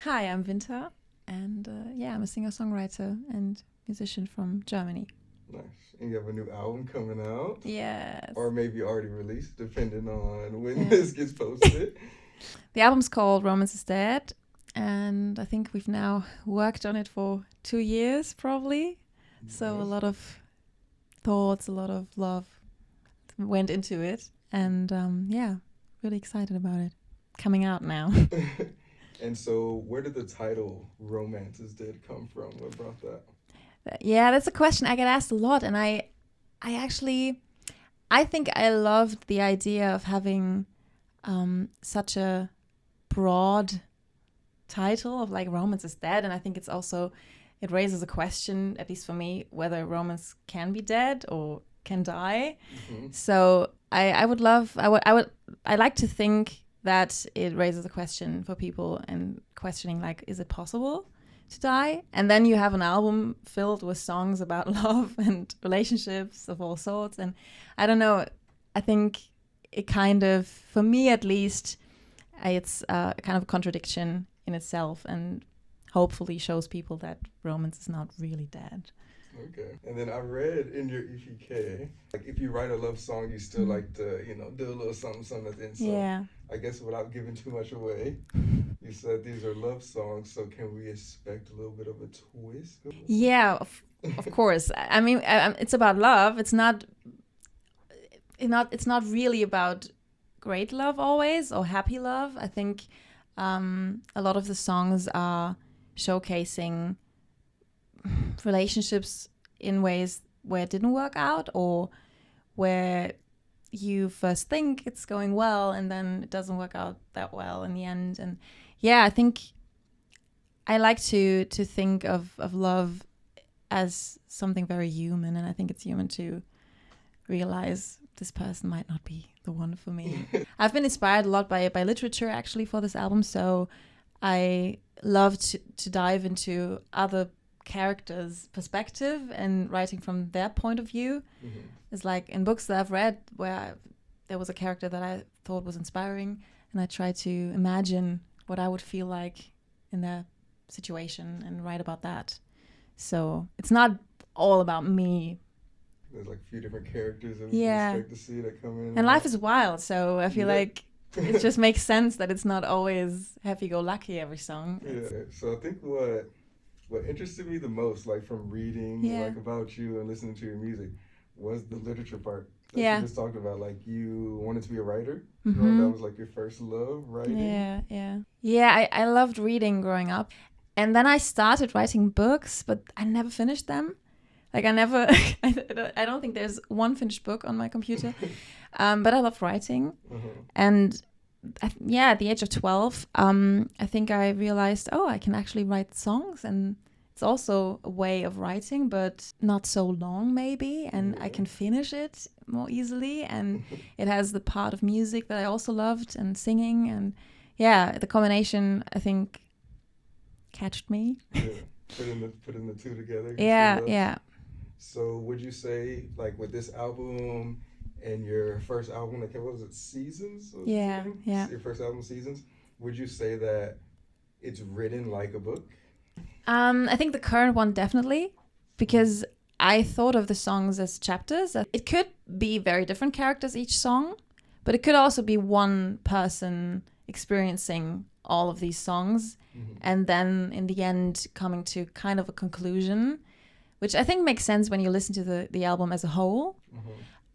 Hi, I'm Vinter, and I'm a singer-songwriter and musician from Germany. Nice. And you have a new album coming out, Yes. or maybe already released, depending on when Yeah. this gets posted. The album's called Romance is Dead, and I think we've now worked on it for 2 years, probably. So a Nice. lot of thoughts, a lot of love went into it, and really excited about it. Coming out now. And so, where did the title "Romance is Dead" come from? What brought that? Yeah, that's a question I get asked a lot, and I think I loved the idea of having such a broad title of like romance is dead, and I think it raises a question, at least for me, whether romance can be dead or can die. Mm-hmm. So I like to think that it raises a question for people and questioning like, is it possible to die? And then you have an album filled with songs about love and relationships of all sorts. And I don't know, I think it kind of, for me at least, it's kind of a contradiction in itself and hopefully shows people that romance is not really dead. Okay. And then I read in your EPK, like if you write a love song, you still like to, do a little something at the end. So Yeah. I guess without giving too much away, you said these are love songs, so can we expect a little bit of a twist? Yeah, of course. I mean, it's about love. It's not really about great love always or happy love. I think a lot of the songs are showcasing relationships in ways where it didn't work out, or where you first think it's going well and then it doesn't work out that well in the end. And yeah, I think I like to think of love as something very human, and I think it's human to realize this person might not be the one for me. I've been inspired a lot by literature actually for this album, so I love to dive into other characters' perspective and writing from their point of view. Mm-hmm. It's like in books that I've read where there was a character that I thought was inspiring, and I try to imagine what I would feel like in their situation and write about that. So it's not all about me. There's like a few different characters that we Yeah. can expect to see that come in. And life is wild, so I feel Yeah. like it just makes sense that it's not always happy-go-lucky every song. Yeah. So I think what interested me the most, like from reading Yeah. like about you and listening to your music, was the literature part that Yeah. you just talked about. Like you wanted to be a writer. Mhm. That was like your first love, writing. Yeah, I loved reading growing up. And then I started writing books, but I never finished them. Like I don't think there's one finished book on my computer. But I love writing. Uh-huh. And at the age of 12, I think I realized, I can actually write songs, and it's also a way of writing, but not so long maybe, and I can finish it more easily, and it has the part of music that I also loved, and singing, and the combination, I think, catched me. Yeah. Putting the two together. Yeah. So would you say, like with this album and your first album, like what was it, Seasons? Yeah. Your first album, Seasons. Would you say that it's written like a book? I think the current one definitely, because I thought of the songs as chapters. It could be very different characters each song, but it could also be one person experiencing all of these songs, and then in the end coming to kind of a conclusion, which I think makes sense when you listen to the album as a whole.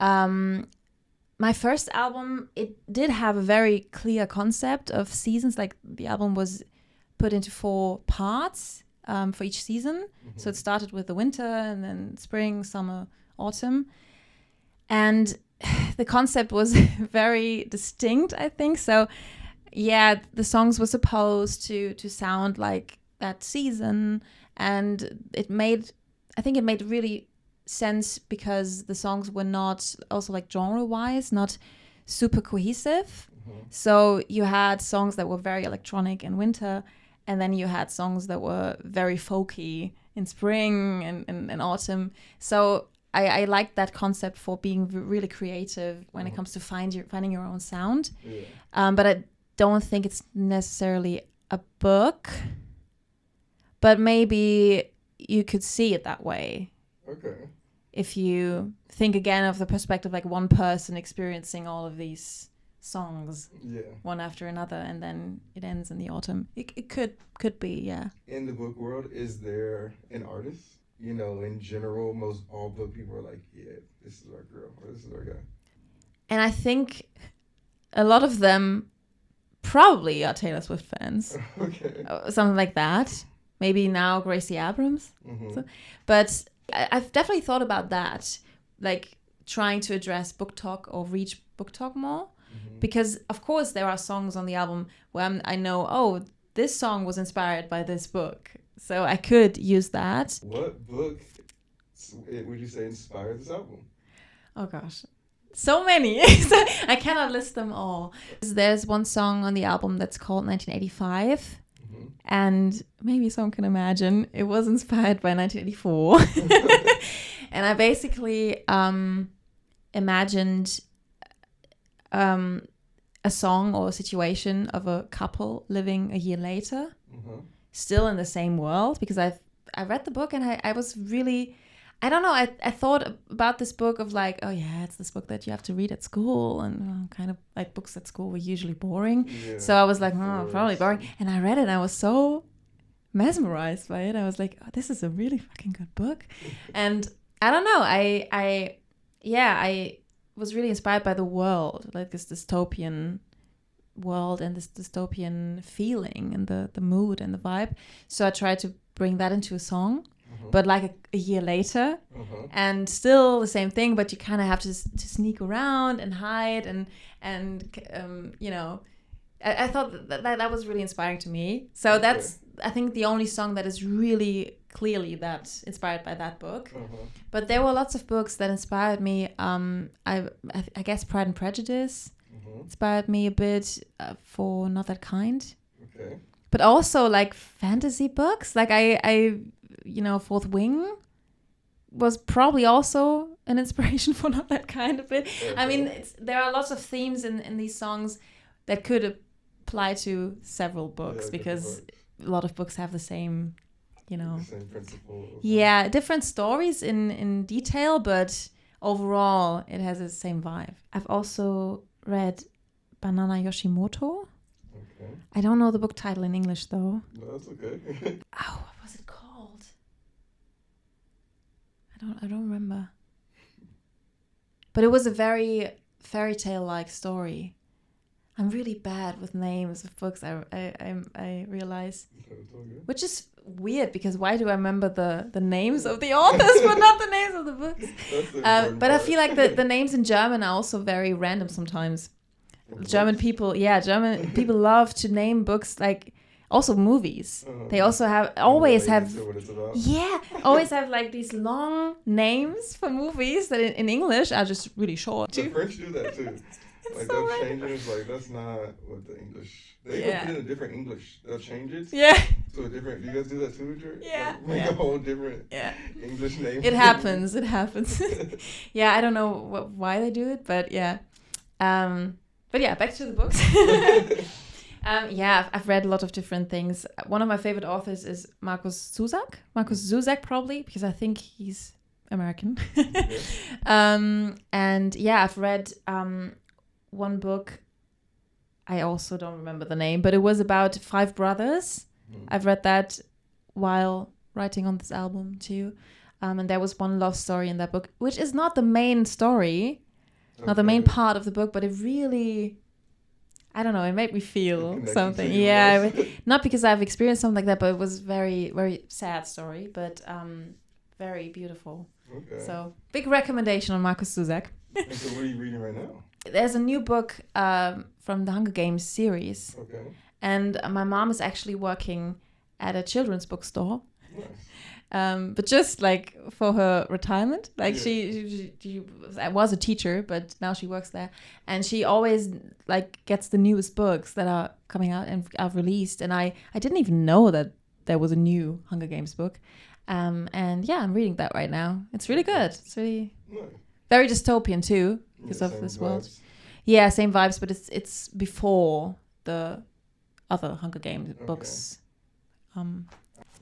My first album, it did have a very clear concept of seasons. Like the album was put into 4 parts for each season. So it started with the winter, and then spring, summer, autumn. And the concept was very distinct, I think. So yeah, the songs were supposed to sound like that season, and it made really sense because the songs were not, also like genre-wise, not super cohesive. So you had songs that were very electronic in winter, and then you had songs that were very folky in spring and autumn. So I liked that concept for being really creative when it comes to finding your own sound. But I don't think it's necessarily a book. but maybe you could see it that way. Okay. If you think again of the perspective, like one person experiencing all of these songs, one after another, and then it ends in the autumn. It could be, yeah. In the book world, is there an artist? You know, in general, most all book people are like, yeah, this is our girl or this is our guy. And I think a lot of them probably are Taylor Swift fans. Okay. Something like that. Maybe now Gracie Abrams. Mm-hmm. So, but I've definitely thought about that, like trying to address book talk or reach book talk more. Mm-hmm. Because, of course, there are songs on the album where I know, oh, this song was inspired by this book. So I could use that. What book would you say inspired this album? Oh, gosh. So many. I cannot list them all. There's one song on the album that's called 1985. Mm-hmm. And maybe someone can imagine it was inspired by 1984. And I basically imagined a song or a situation of a couple living a year later, still in the same world, because I read the book and I was really, I don't know, I thought about this book of like, oh yeah, it's this book that you have to read at school, and kind of like books at school were usually boring. Yeah, so I was like, oh, probably boring. And I read it and I was so mesmerized by it. I was like, oh, this is a really fucking good book. And I don't know, I was really inspired by the world, like this dystopian world and this dystopian feeling and the mood and the vibe. So I tried to bring that into a song, but like a year later, and still the same thing, but you kind of have to sneak around and hide and you know, I thought that was really inspiring to me. So that's, I think, the only song that is really clearly that inspired by that book. But there were lots of books that inspired me. I guess Pride and Prejudice inspired me a bit, for Not That Kind. Okay. But also like fantasy books, like I you know, Fourth Wing was probably also an inspiration for Not That Kind a bit. I mean, there are lots of themes in these songs that could apply to several books, because a lot of books have the same, you know, the same principle. Yeah, different stories in detail, but overall it has the same vibe. I've also read Banana Yoshimoto. Okay. I don't know the book title in English though. No, that's okay. Oh, what was it called? I don't remember. But it was a very fairy tale like story. I'm really bad with names of books. I realize, which is weird, because why do I remember the names of the authors but not the names of the books? But I feel like the names in German are also very random sometimes. German people love to name books, like also movies. They also always have like these long names for movies that in English are just really short. The French do that too. Like so they'll change it. It's like, that's not what the English. They can put in a different English. They'll change it. Yeah. To a different. Do you guys do that too, Richard? Yeah. Like make a whole different English name. It happens. Yeah, I don't know why they do it, but yeah. But yeah, back to the books. Yeah, I've read a lot of different things. One of my favorite authors is Markus Zusak, probably, because I think he's American. And yeah, I've read one book. I also don't remember the name, but it was about 5 brothers. I've read that while writing on this album too. And there was one love story in that book, which is not the main story, not the main part of the book, but it really, I don't know, it made me feel something. Yeah, not because I've experienced something like that, but it was very, very sad story, but very beautiful. Okay. So big recommendation on Markus Zusak. And so what are you reading right now? There's a new book from the Hunger Games series. Okay. And my mom is actually working at a children's bookstore. Nice. But just like for her retirement, like she was a teacher, but now she works there, and she always like gets the newest books that are coming out and are released. And I didn't even know that there was a new Hunger Games book. And yeah, I'm reading that right now. It's really good. It's really very dystopian too, because of this world. Yeah, same vibes, but it's before the other Hunger Games books.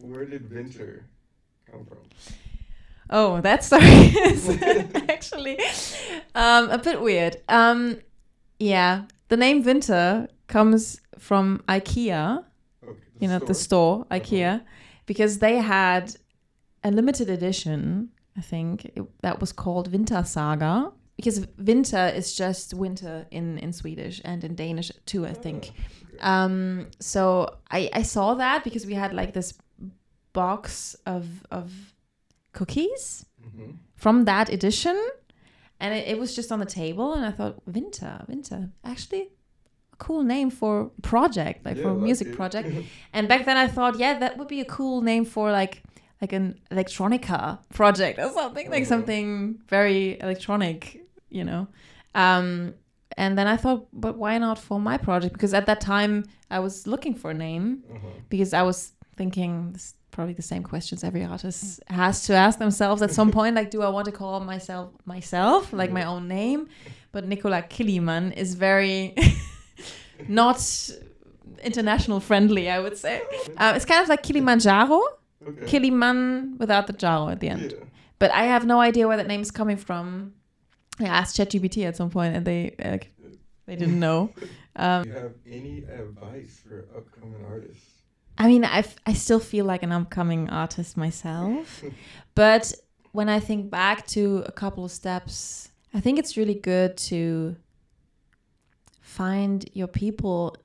where did Vinter come from? Oh, that story is actually a bit weird. Yeah, the name Vinter comes from IKEA, the store IKEA, because they had a limited edition, I think, that was called Winter Saga. Because winter is just winter in Swedish and in Danish too, I think. Okay. So I saw that because we had like this box of cookies from that edition, and it was just on the table, and I thought winter, actually a cool name for a project, for a music project. And back then I thought, that would be a cool name for like an electronica project or something, like something very electronic. And then I thought, but why not for my project? Because at that time I was looking for a name, because I was thinking, this is probably the same questions every artist has to ask themselves at some point, like, do I want to call myself like my own name? But Nicola Kiliman is very not international friendly, I would say. It's kind of like Kilimanjaro, Kiliman without the jaro at the end. But I have no idea where that name is coming from. I asked ChatGPT at some point, and they didn't know. Do you have any advice for upcoming artists? I mean, I still feel like an upcoming artist myself, but when I think back to a couple of steps, I think it's really good to find your people,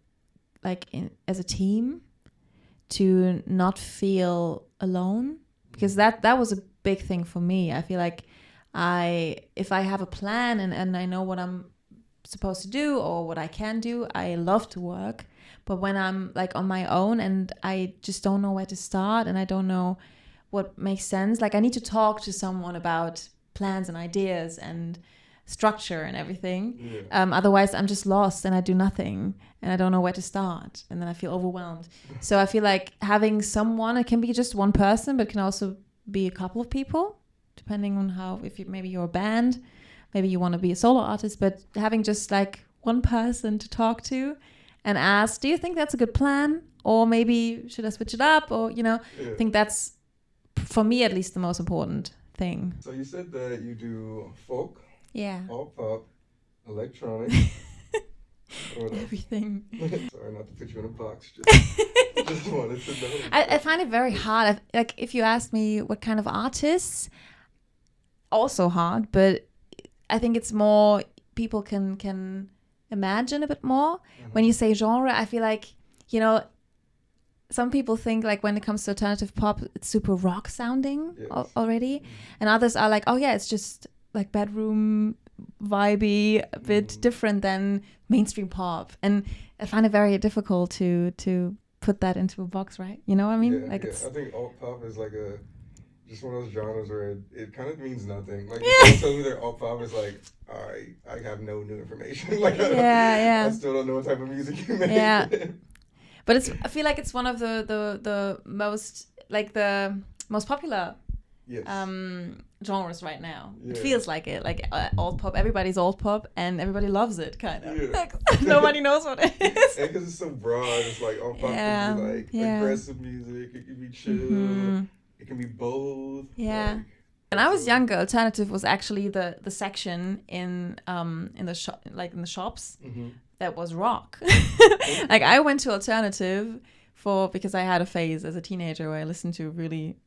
like as a team, to not feel alone, because that was a big thing for me. I feel like if I have a plan and I know what I'm supposed to do or what I can do, I love to work. But when I'm like on my own and I just don't know where to start and I don't know what makes sense, like I need to talk to someone about plans and ideas and structure and everything. Otherwise I'm just lost and I do nothing and I don't know where to start, and then I feel overwhelmed. So I feel like having someone, it can be just one person, but it can also be a couple of people, depending on maybe you're a band, maybe you want to be a solo artist, but having just like one person to talk to and ask, do you think that's a good plan? Or maybe should I switch it up? Or, I think that's, for me at least, the most important thing. So you said that you do folk, alt pop, electronic, everything. Sorry not to put you in a box, just wanted to know. I find it very hard. Like if you ask me what kind of artists, also hard, but I think it's more people can imagine a bit more. When you say genre, I feel like, some people think like when it comes to alternative pop, it's super rock sounding already. And others are like, oh yeah, it's just like bedroom vibey, a bit different than mainstream pop. And I find it very difficult to put that into a box, right? You know what I mean? I think alt pop is like just one of those genres where it kind of means nothing. Like, if you tell me they're alt pop, it's like, I have no new information. Like, I still don't know what type of music you make. Yeah. But I feel like it's one of the most, like the most popular genres right now. It feels like it, like alt pop. Everybody's alt pop and everybody loves it, kind of. Like, nobody knows what it is. And because it's so broad, it's like alt pop can be like aggressive music, it can be chill, it can be both. Yeah. Like, when I was younger, alternative was actually the section in the shop, like in the shops, that was rock. Like I went to alternative because I had a phase as a teenager where I listened to really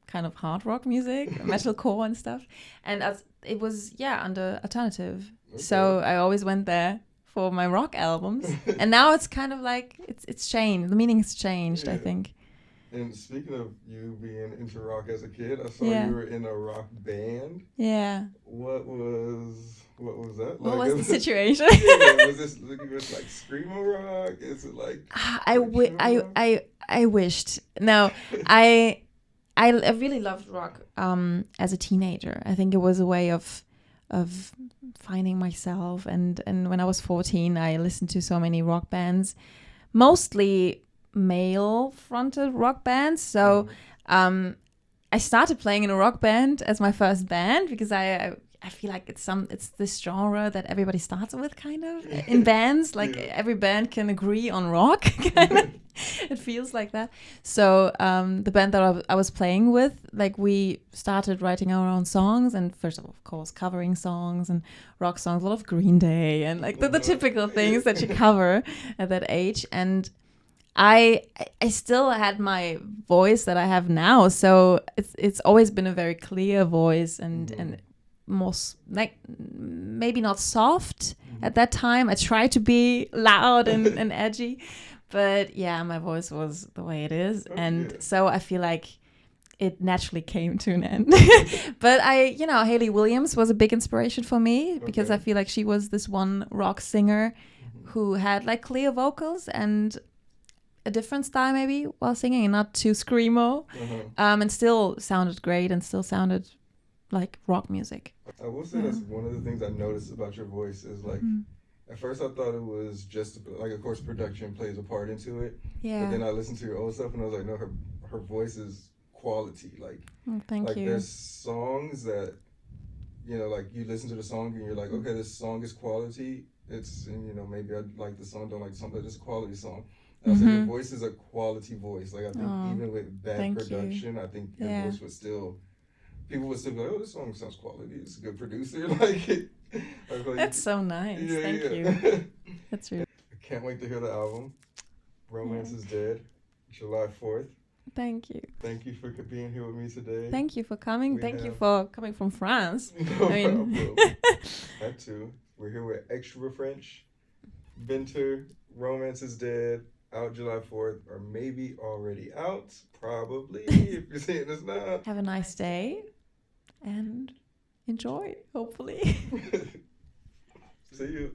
kind of hard rock music, metalcore and stuff, and it was under alternative. Okay. So I always went there for my rock albums, and now it's kind of like it's changed. The meaning has changed, I think. And speaking of you being into rock as a kid, I saw you were in a rock band. Yeah. What was that like? What was the situation? Was this like screamo rock? Is it like I wished. No, I really loved rock as a teenager. I think it was a way of finding myself, and when I was 14 I listened to so many rock bands, mostly male fronted rock bands. So I started playing in a rock band as my first band because I I feel like it's this genre that everybody starts with, kind of, in bands. Like every band can agree on rock, kind of. It feels like that. So the band that I was playing with, like, we started writing our own songs, and first of course covering songs and rock songs, a lot of Green Day and like the typical things that you cover at that age. And I still had my voice that I have now, so it's always been a very clear voice and more like maybe not soft at that time. I tried to be loud and edgy, but yeah, my voice was the way it is, so I feel like it naturally came to an end. But Hayley Williams was a big inspiration for me because I feel like she was this one rock singer who had like clear vocals and a different style maybe while singing, and not too screamo, and still sounded great and still sounded like rock music. I will say that's one of the things I noticed about your voice is like, at first I thought it was just like, of course production plays a part into it, but then I listened to your old stuff and I was like, no, her voice is quality. Like, thank you. There's songs that, like you listen to the song and you're like, okay, this song is quality. It's, and maybe I like the song, don't like the song, but it's a quality song. I was like, your voice is a quality voice. Like, I think even with bad production, I think your voice would still, people would still be like, oh, this song sounds quality. It's a good producer. That's so nice. Thank you. That's really. I can't wait to hear the album. Romance is Dead, July 4th. Thank you. Thank you for being here with me today. Thank you for coming. Thank you for coming from France. No problem. That too. We're here with Extra French, VINTER, Romance is Dead. Out July 4th, or maybe already out, probably, if you're seeing this now. Have a nice day, and enjoy, hopefully. See you.